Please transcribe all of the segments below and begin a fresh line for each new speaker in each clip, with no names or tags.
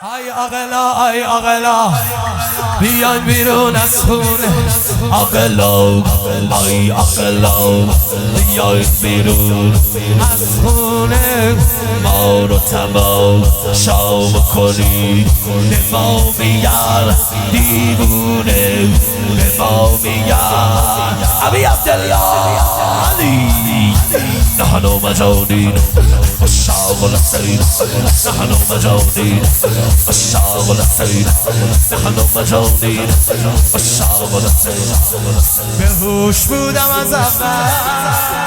ای عاقلا ای عاقلا بیاین بیرون از خونه عاقلا ای عاقلا بیاین بیرون از خونه ما رو تماشا کنید به ما میگن دیوونه به ما میگن ابی عبدالله علی نحن مجانین عشاق الحسین نحن مجانین عشاق الحسین نحن مجانین عشاق الحسین به هوش بودم از اول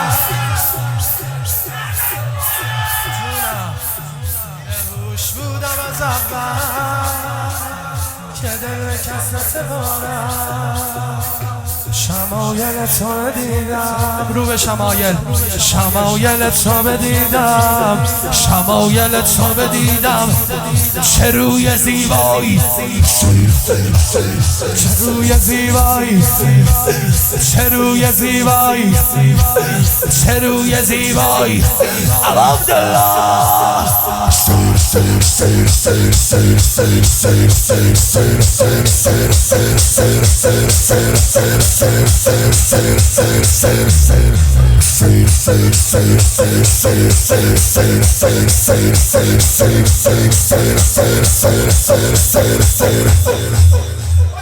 از اول که دل کسرت بارم شمایل تو دیدم رو به شمایل شمایل تو بدیدم شمایل تو بدیدم چه روی زیبایی چه روی زیبایی چه روی زیبایی چه روی زیبایی عبدالله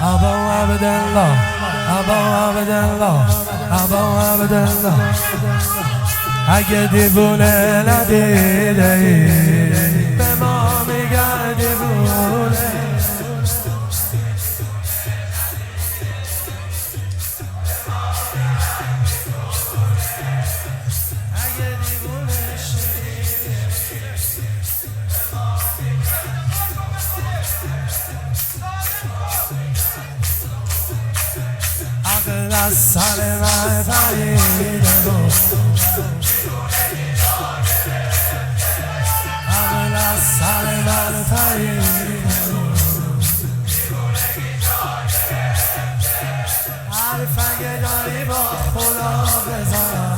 ابا عبدالله ابا عبدالله ابا عبدالله اگه دیوونه ندیده ای به ما میگن دیوونه اگه دیوونه عقل از سر من پریده بود عقل از سر من پریده بود حرف اگه داری با خدا بزن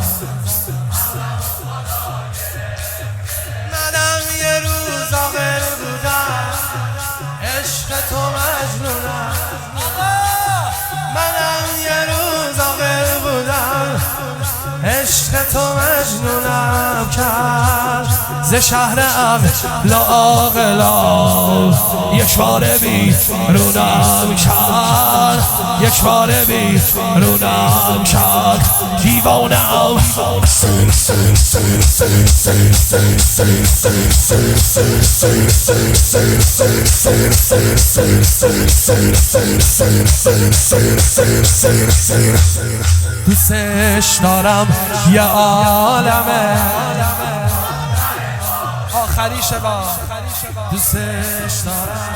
منم یه روز عاقل بودم عشق تو مجنونم منم یه روز عاقل بودم عشق تو مجنونم کرد ز شهر عقل عاقلا یک بار بیرونم کرد یک بار بیرونم کرد دیوانه‌ام دوستش دارم یه عالمه آخریشه با دوستش دارم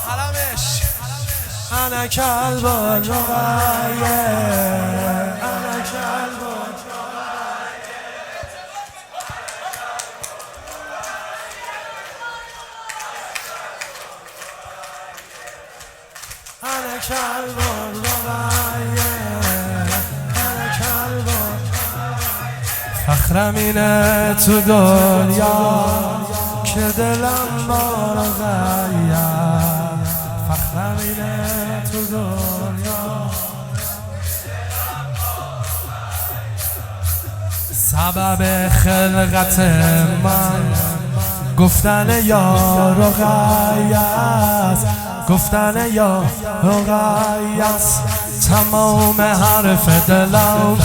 حرمش انا کلب الرقیه انا کلب انا کلب الرقیه انا کلب فخرم اینه تو دنیا که دلم با رقیه فخرم اینه تو دنیا سبب خلقت من گفتن یا رقیه است گفتن یا رقیه است تمام حرف دلم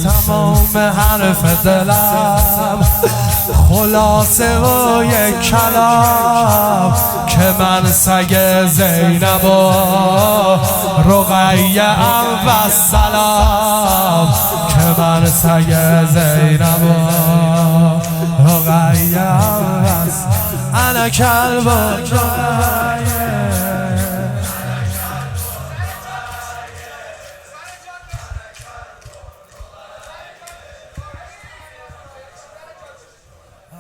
تمام حرف دلم خلاصه و یک کلام که من سگ زینب و رقیه ام و سلام که من سگ زینب و رقیه ام و انا کلب رقیه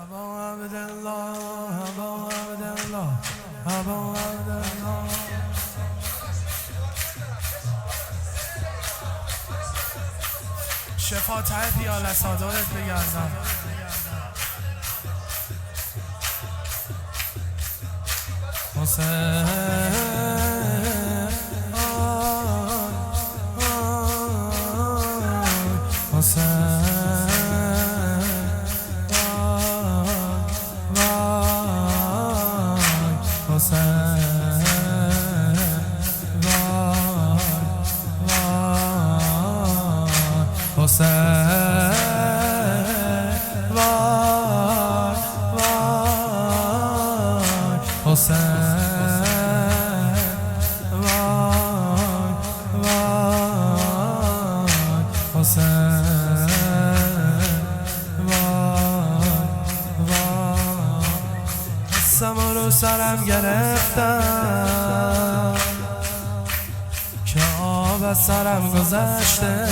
ابا عبدالله ابا عبدالله ابا عبدالله شفا ته پیاله سادارت بگردم. حسین دستمو رو سرم گرفتم که آب از سرم گذشته،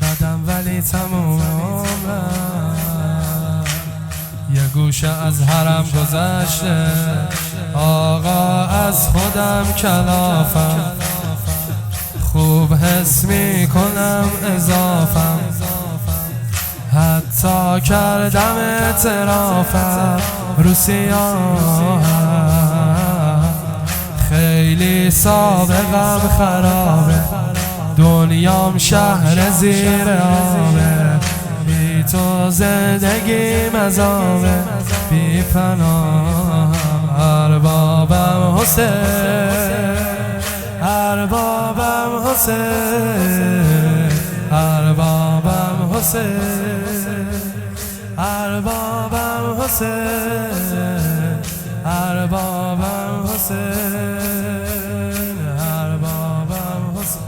بدم ولی تموم عمرم یه گوشه از حرم گذشته. آقا از خودم کلافم، خوب حس می کنم اضافم، حتی کردم اعترافم رو سیاهم. خیلی سابقم خرابه، دنیام شهر زیر آبه، بی تو زندگی مذابه، بی پناهم. اربابم حسین، اربابم حسین، اربابم حسین، اربابم حسین، اربابم حسین، اربابم حسین.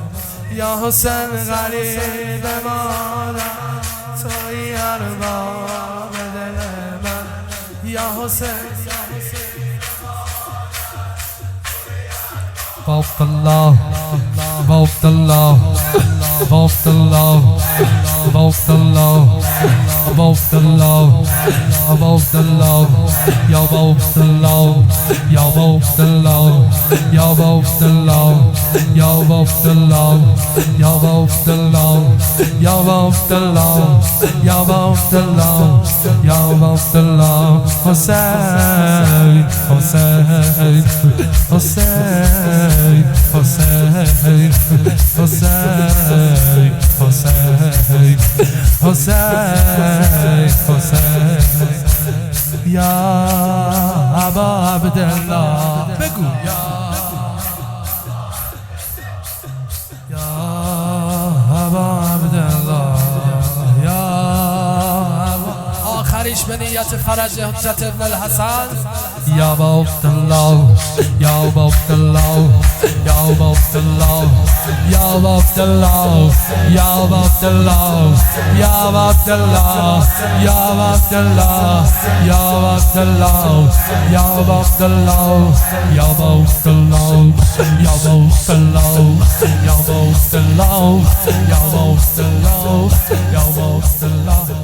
یا حسین غریب مانم، توی ارباب دل من. یا حسین بابت الله، بابت الله، بابت الله، بابت الله، بابت الله، بابت الله، یا بابت الله، یا بابت الله، یا بابت الله، یا بابت الله، یا بابت الله، یا بابت الله، یا بابت الله، یا بابت الله. حسین حسین حسین حسین حسین حسین حسین حسین یا ابا عبدالله بگو یا ابا عبدالله یا آخریش به نیت فرج حجت ابن الحسن. یا بابت الله، یا بابت الله، یا بابت الله، یا بابت الله، یا بابت الله، یا بابت الله، یا بابت الله، یا بابت الله، یا بابت الله، یا بابت الله، یا بابت الله، یا بابت الله، یا بابت الله، یا بابت الله.